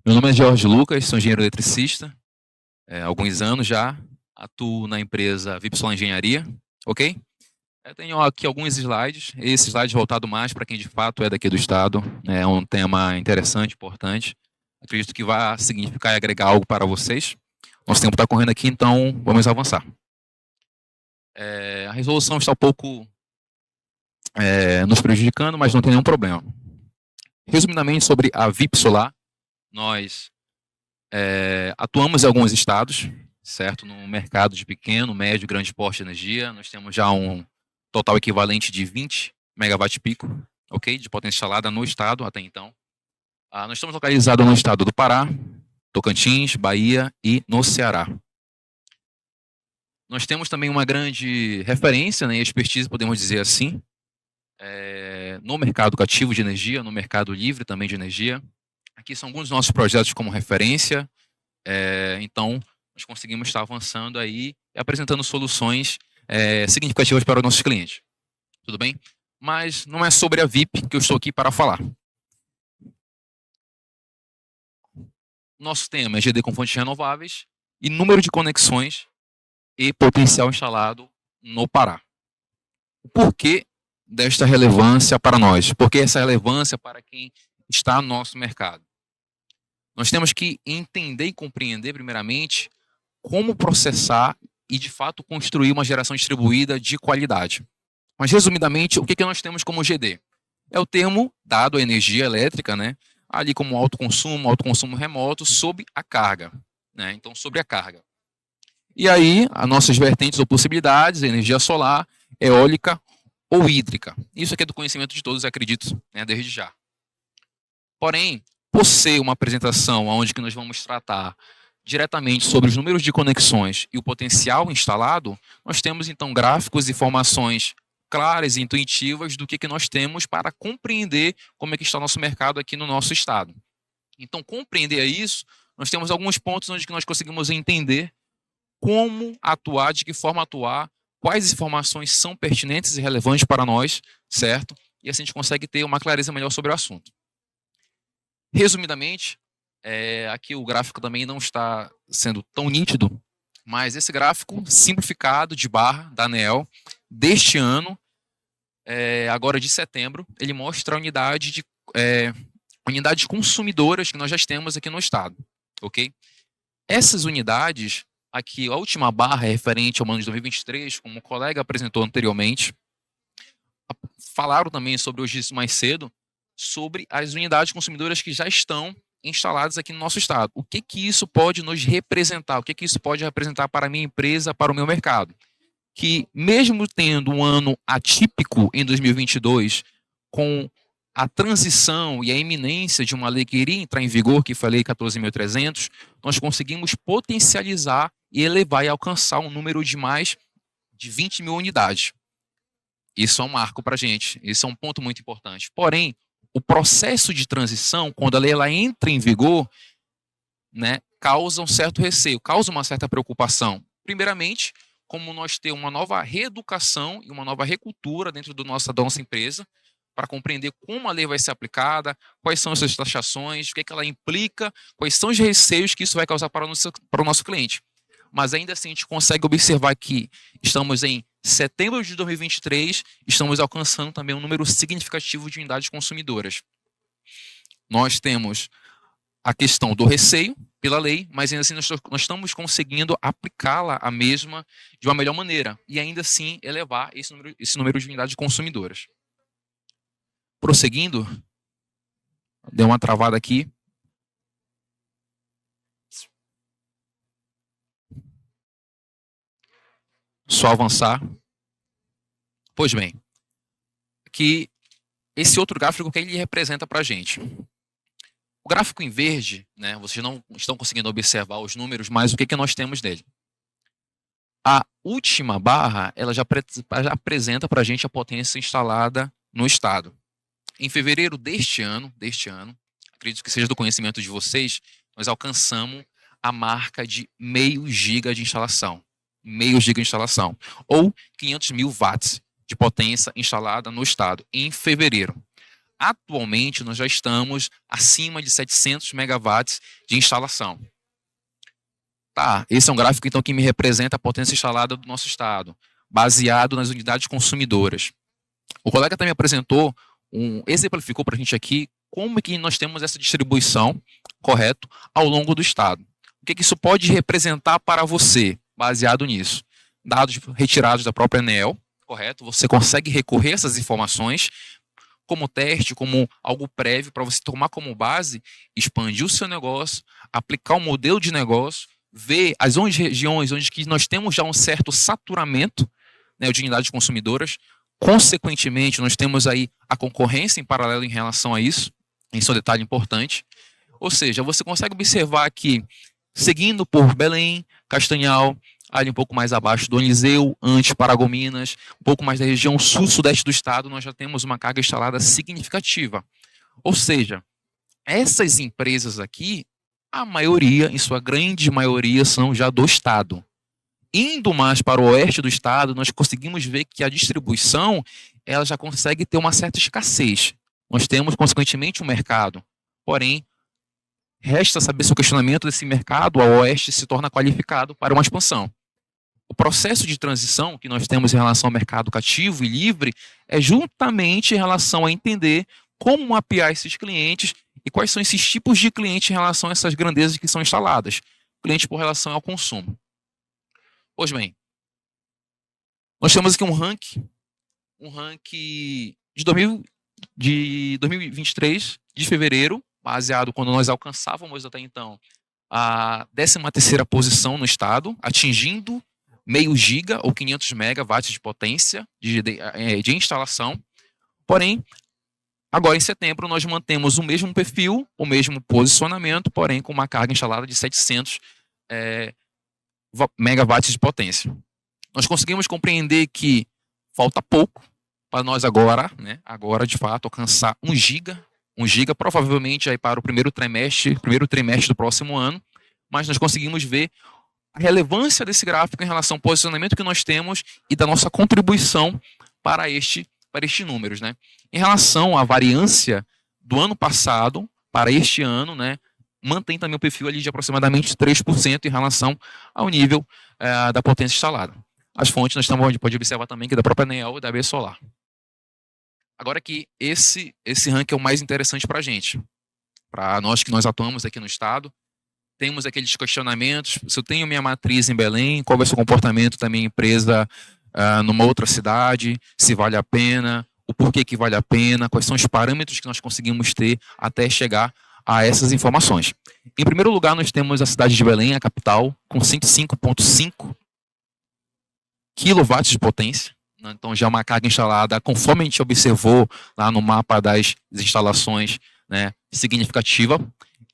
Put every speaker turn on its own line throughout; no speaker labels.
Meu nome é Jorge Lucas, sou engenheiro eletricista, há alguns anos já, atuo na empresa Vipson Engenharia, ok? Eu tenho aqui alguns slides, esse slide voltado mais para quem de fato é daqui do estado, é um tema interessante, importante, acredito que vai significar e agregar algo para vocês. Nosso tempo está correndo aqui, então vamos avançar. A resolução está um pouco nos prejudicando, mas não tem nenhum problema. Resumidamente sobre a VIP Solar, nós atuamos em alguns estados, certo? No mercado de pequeno, médio e grande porte de energia. Nós temos já um total equivalente de 20 megawatt pico, ok? De potência instalada no estado até então. Nós estamos localizados no estado do Pará, Tocantins, Bahia e no Ceará. Nós temos também uma grande referência, né, expertise, podemos dizer assim, no mercado cativo de energia, no mercado livre também de energia. Aqui são alguns dos nossos projetos como referência. Então, nós conseguimos estar avançando aí e apresentando soluções significativas para os nossos clientes. Tudo bem? Mas não é sobre a VIP que eu estou aqui para falar. Nosso tema é GD com fontes renováveis e número de conexões e potencial instalado no Pará. O porquê desta relevância para nós? Por que essa relevância para quem está no nosso mercado? Nós temos que entender e compreender, primeiramente, como processar e, de fato, construir uma geração distribuída de qualidade. Mas, resumidamente, o que nós temos como GD? É o termo dado à energia elétrica, né? Ali como autoconsumo remoto, sob a carga. Né? Então, sobre a carga. E aí, as nossas vertentes ou possibilidades, energia solar, eólica ou hídrica. Isso aqui é do conhecimento de todos, acredito, né? Desde já. Porém, por ser uma apresentação onde que nós vamos tratar diretamente sobre os números de conexões e o potencial instalado, nós temos então gráficos e informações claras e intuitivas do que nós temos para compreender como é que está o nosso mercado aqui no nosso estado. Então, compreender isso, nós temos alguns pontos onde que nós conseguimos entender como atuar, de que forma atuar, quais informações são pertinentes e relevantes para nós, certo? E assim a gente consegue ter uma clareza melhor sobre o assunto. Resumidamente, aqui o gráfico também não está sendo tão nítido, mas esse gráfico simplificado de barra da ANEEL deste ano, agora de setembro, ele mostra a unidades consumidoras que nós já temos aqui no estado, ok? Essas unidades, aqui a última barra é referente ao ano de 2023, como o colega apresentou anteriormente, falaram também sobre hoje isso mais cedo, sobre as unidades consumidoras que já estão instaladas aqui no nosso estado. O que isso pode nos representar? O que isso pode representar para a minha empresa, para o meu mercado? Que mesmo tendo um ano atípico em 2022, com a transição e a iminência de uma lei que iria entrar em vigor, que foi a Lei 14.300, nós conseguimos potencializar e elevar e alcançar um número de mais de 20 mil unidades. Isso é um marco para a gente, isso é um ponto muito importante. Porém, o processo de transição, quando a lei ela entra em vigor, né, causa um certo receio, causa uma certa preocupação. Primeiramente, como nós temos uma nova reeducação e uma nova recultura dentro da nossa empresa, para compreender como a lei vai ser aplicada, quais são essas taxações, o que ela implica, quais são os receios que isso vai causar para o nosso cliente. Mas ainda assim a gente consegue observar que estamos em setembro de 2023, estamos alcançando também um número significativo de unidades consumidoras. Nós temos a questão do receio pela lei, mas ainda assim nós estamos conseguindo aplicá-la a mesma de uma melhor maneira e ainda assim elevar esse número de unidades consumidoras. Prosseguindo, deu uma travada aqui. Só avançar. Pois bem, aqui esse outro gráfico, o que ele representa para a gente? O gráfico em verde, né, vocês não estão conseguindo observar os números, mas o que nós temos dele? A última barra, ela já apresenta para a gente a potência instalada no estado. Em fevereiro deste ano, acredito que seja do conhecimento de vocês, nós alcançamos a marca de meio giga de instalação. Ou 500 mil watts de potência instalada no estado, em fevereiro. Atualmente, nós já estamos acima de 700 megawatts de instalação. Tá, esse é um gráfico, então, que me representa a potência instalada do nosso estado, baseado nas unidades consumidoras. O colega também apresentou, exemplificou para a gente aqui como que nós temos essa distribuição, correto, ao longo do estado. O que isso pode representar para você, baseado nisso? Dados retirados da própria ANEEL, correto? Você consegue recorrer a essas informações como teste, como algo prévio para você tomar como base, expandir o seu negócio, aplicar um modelo de negócio, ver as regiões onde que nós temos já um certo saturamento, né, de unidades consumidoras. Consequentemente, nós temos aí a concorrência em paralelo em relação a isso. Isso é um detalhe importante. Ou seja, você consegue observar que, seguindo por Belém, Castanhal, ali um pouco mais abaixo do Eliseu, antes Paragominas, um pouco mais da região sul-sudeste do estado, nós já temos uma carga instalada significativa. Ou seja, essas empresas aqui, a maioria, em sua grande maioria, são já do estado. Indo mais para o oeste do estado, nós conseguimos ver que a distribuição ela já consegue ter uma certa escassez. Nós temos, consequentemente, um mercado. Porém, resta saber se o questionamento desse mercado ao oeste se torna qualificado para uma expansão. O processo de transição que nós temos em relação ao mercado cativo e livre é justamente em relação a entender como mapear esses clientes e quais são esses tipos de clientes em relação a essas grandezas que são instaladas. Clientes por relação ao consumo. Pois bem, nós temos aqui um ranking de 2023, de fevereiro, baseado quando nós alcançávamos até então a 13ª posição no estado, atingindo meio giga ou 500 megawatts de potência de instalação. Porém, agora em setembro nós mantemos o mesmo perfil, o mesmo posicionamento, porém com uma carga instalada de 700 megawatts de potência. Nós conseguimos compreender que falta pouco para nós agora, né, de fato, alcançar 1 giga provavelmente aí para o primeiro trimestre do próximo ano, mas nós conseguimos ver a relevância desse gráfico em relação ao posicionamento que nós temos e da nossa contribuição para estes números, né? Em relação à variância do ano passado para este ano, né, mantém também o perfil ali de aproximadamente 3% em relação ao nível da potência instalada. As fontes nós pode observar também que é da própria ANEEL e da AB Solar. Agora que esse ranking é o mais interessante para a gente. Para nós que nós atuamos aqui no estado, temos aqueles questionamentos, se eu tenho minha matriz em Belém, qual vai ser o comportamento da minha empresa numa outra cidade, se vale a pena, o porquê que vale a pena, quais são os parâmetros que nós conseguimos ter até chegar a essas informações. Em primeiro lugar, nós temos a cidade de Belém, a capital, com 105,5 kW de potência. Então, já é uma carga instalada, conforme a gente observou lá no mapa das instalações, né, significativa.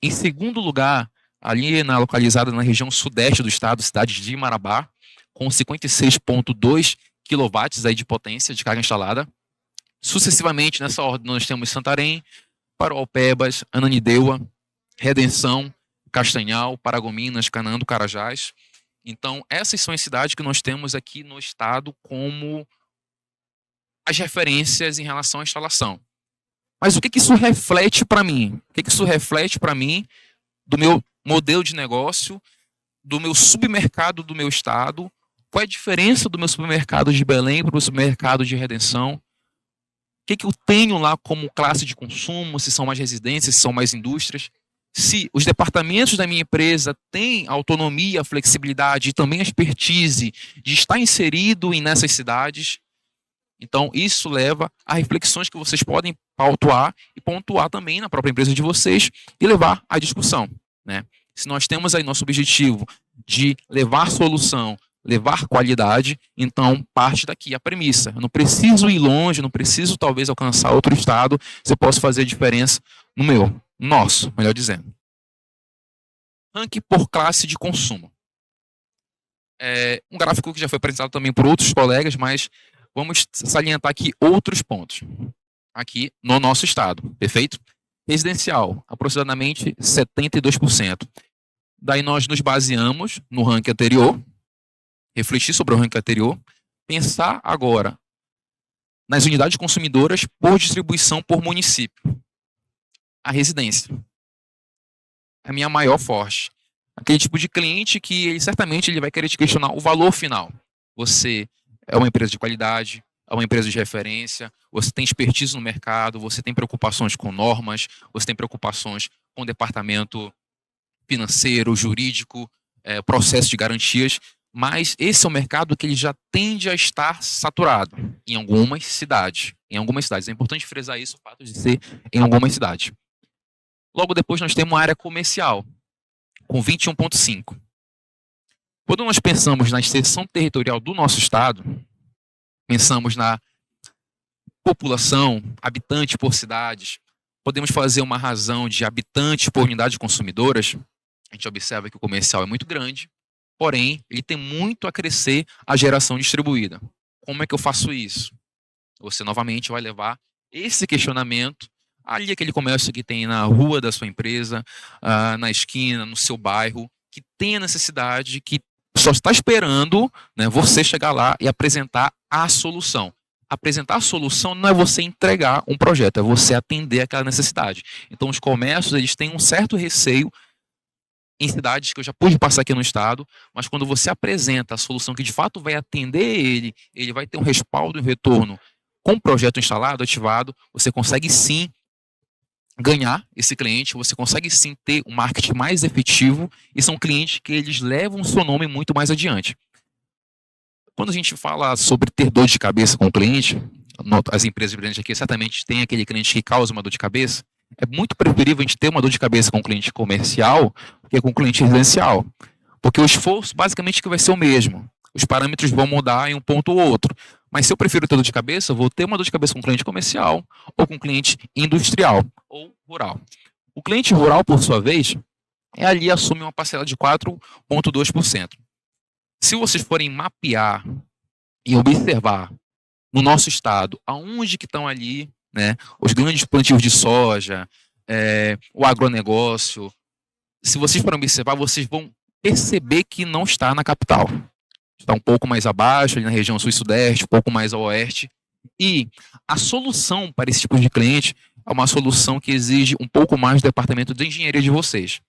Em segundo lugar, ali localizada na região sudeste do estado, cidade de Marabá, com 56,2 kW aí de potência de carga instalada. Sucessivamente, nessa ordem, nós temos Santarém, Paraupebas, Ananindeua, Redenção, Castanhal, Paragominas, Canaã do Carajás. Então, essas são as cidades que nós temos aqui no estado como as referências em relação à instalação. Mas o que isso reflete para mim? O que isso reflete para mim do meu modelo de negócio, do meu submercado do meu estado? Qual é a diferença do meu supermercado de Belém para o supermercado de Redenção? O que eu tenho lá como classe de consumo? Se são mais residências, se são mais indústrias? Se os departamentos da minha empresa têm autonomia, flexibilidade e também expertise de estar inserido nessas cidades. Então, isso leva a reflexões que vocês podem pautuar e pontuar também na própria empresa de vocês e levar à discussão, né? Se nós temos aí nosso objetivo de levar solução, levar qualidade, então parte daqui a premissa. Eu não preciso ir longe, não preciso talvez alcançar outro estado, se eu posso fazer a diferença no nosso, melhor dizendo. Ranking por classe de consumo. É um gráfico que já foi apresentado também por outros colegas, mas vamos salientar aqui outros pontos. Aqui no nosso estado, perfeito? Residencial, aproximadamente 72%. Daí nós nos baseamos no ranking anterior, refletir sobre o ranking anterior, pensar agora nas unidades consumidoras por distribuição por município. A residência. É a minha maior forte. Aquele tipo de cliente que certamente ele vai querer te questionar o valor final. Você é uma empresa de qualidade, é uma empresa de referência, você tem expertise no mercado, você tem preocupações com normas, você tem preocupações com o departamento financeiro, jurídico, processo de garantias, mas esse é um mercado que ele já tende a estar saturado em algumas cidades. Em algumas cidades. É importante frisar isso, o fato de ser em algumas cidades. Logo depois nós temos uma área comercial, com 21,5. Quando nós pensamos na extensão territorial do nosso estado, pensamos na população, habitante por cidades, podemos fazer uma razão de habitantes por unidades consumidoras. A gente observa que o comercial é muito grande, porém, ele tem muito a crescer a geração distribuída. Como é que eu faço isso? Você novamente vai levar esse questionamento ali, aquele comércio que tem na rua da sua empresa, na esquina, no seu bairro, que tem a necessidade, que só está esperando, né, você chegar lá e apresentar a solução. Apresentar a solução não é você entregar um projeto, é você atender aquela necessidade. Então, os comércios eles têm um certo receio em cidades que eu já pude passar aqui no estado, mas quando você apresenta a solução que de fato vai atender ele vai ter um respaldo e um retorno com o projeto instalado, ativado, você consegue sim ganhar esse cliente, você consegue sim ter um marketing mais efetivo e são clientes que eles levam o seu nome muito mais adiante. Quando a gente fala sobre ter dor de cabeça com o cliente, as empresas grandes aqui certamente têm aquele cliente que causa uma dor de cabeça, é muito preferível a gente ter uma dor de cabeça com o cliente comercial do que com o cliente residencial. Porque o esforço basicamente que vai ser o mesmo. Os parâmetros vão mudar em um ponto ou outro. Mas se eu prefiro ter dor de cabeça, eu vou ter uma dor de cabeça com um cliente comercial ou com um cliente industrial ou rural. O cliente rural, por sua vez, ali assume uma parcela de 4,2%. Se vocês forem mapear e observar no nosso estado aonde que estão ali, né, os grandes plantios de soja, o agronegócio, se vocês forem observar, vocês vão perceber que não está na capital. Está um pouco mais abaixo, ali na região sul e sudeste, um pouco mais ao oeste. E a solução para esse tipo de cliente é uma solução que exige um pouco mais do departamento de engenharia de vocês.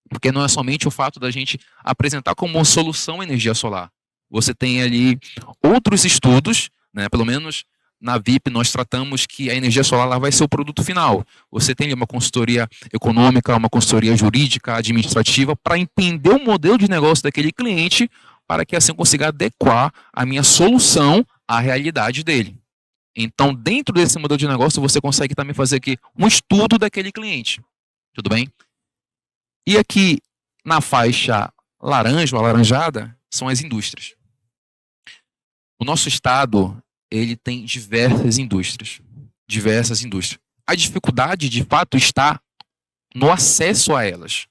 Porque não é somente o fato da gente apresentar como solução energia solar. Você tem ali outros estudos, né, pelo menos na VIP nós tratamos que a energia solar lá vai ser o produto final. Você tem uma consultoria econômica, uma consultoria jurídica, administrativa, para entender o modelo de negócio daquele cliente, para que assim eu consiga adequar a minha solução à realidade dele. Então, dentro desse modelo de negócio, você consegue também fazer aqui um estudo daquele cliente. Tudo bem? E aqui, na faixa laranja ou alaranjada, são as indústrias. O nosso estado, ele tem diversas indústrias. Diversas indústrias. A dificuldade, de fato, está no acesso a elas.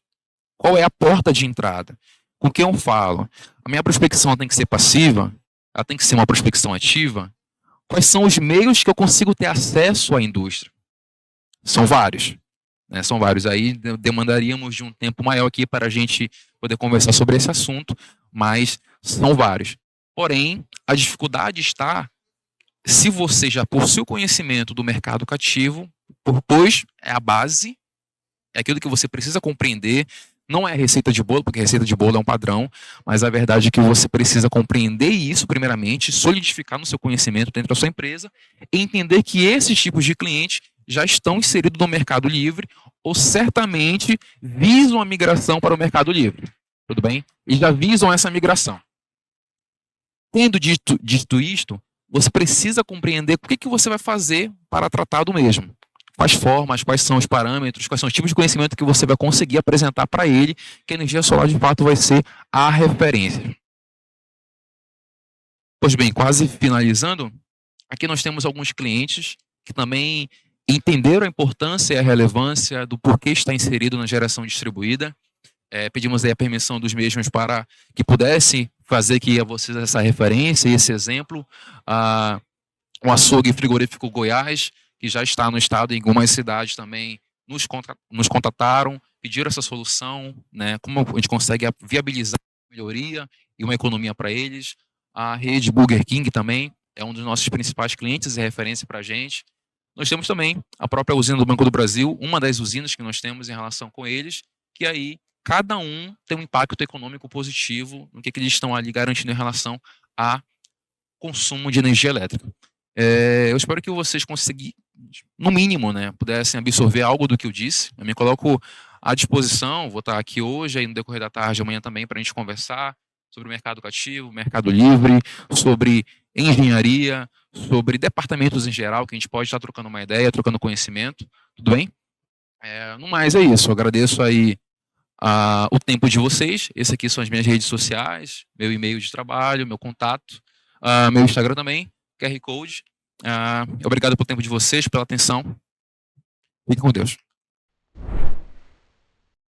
Qual é a porta de entrada? Com quem eu falo? A minha prospecção tem que ser passiva? Ela tem que ser uma prospecção ativa? Quais são os meios que eu consigo ter acesso à indústria? São vários. São vários. Aí demandaríamos de um tempo maior aqui para a gente poder conversar sobre esse assunto, mas são vários. Porém, a dificuldade está se você já possui o conhecimento do mercado cativo, pois é a base, é aquilo que você precisa compreender. Não é receita de bolo, porque receita de bolo é um padrão, mas a verdade é que você precisa compreender isso primeiramente, solidificar no seu conhecimento dentro da sua empresa e entender que esses tipos de clientes já estão inseridos no mercado livre ou certamente visam a migração para o mercado livre. Tudo bem? E já visam essa migração. Tendo dito isto, você precisa compreender o que você vai fazer para tratar do mesmo. Quais formas, quais são os parâmetros, quais são os tipos de conhecimento que você vai conseguir apresentar para ele, que a energia solar de fato vai ser a referência. Pois bem, quase finalizando, aqui nós temos alguns clientes que também entenderam a importância e a relevância do porquê está inserido na geração distribuída. Pedimos aí a permissão dos mesmos para que pudessem fazer aqui a vocês essa referência e esse exemplo. O açougue frigorífico Goiás, que já está no estado, em algumas cidades também nos contataram, pediram essa solução, né, como a gente consegue viabilizar uma melhoria e uma economia para eles. A rede Burger King também, é um dos nossos principais clientes e referência para a gente. Nós temos também a própria usina do Banco do Brasil, uma das usinas que nós temos em relação com eles, que aí cada um tem um impacto econômico positivo no que eles estão ali garantindo em relação a consumo de energia elétrica. Eu espero que vocês conseguissem, no mínimo, né, pudessem absorver algo do que eu disse. Eu me coloco à disposição, vou estar aqui hoje, aí no decorrer da tarde, amanhã também, para a gente conversar sobre o mercado cativo, mercado livre, sobre engenharia, sobre departamentos em geral, que a gente pode estar trocando uma ideia, trocando conhecimento, tudo bem? No mais é isso, eu agradeço aí o tempo de vocês. Esse aqui são as minhas redes sociais, meu e-mail de trabalho, meu contato, meu Instagram também, QR Code. Obrigado pelo tempo de vocês, pela atenção. Fiquem com Deus.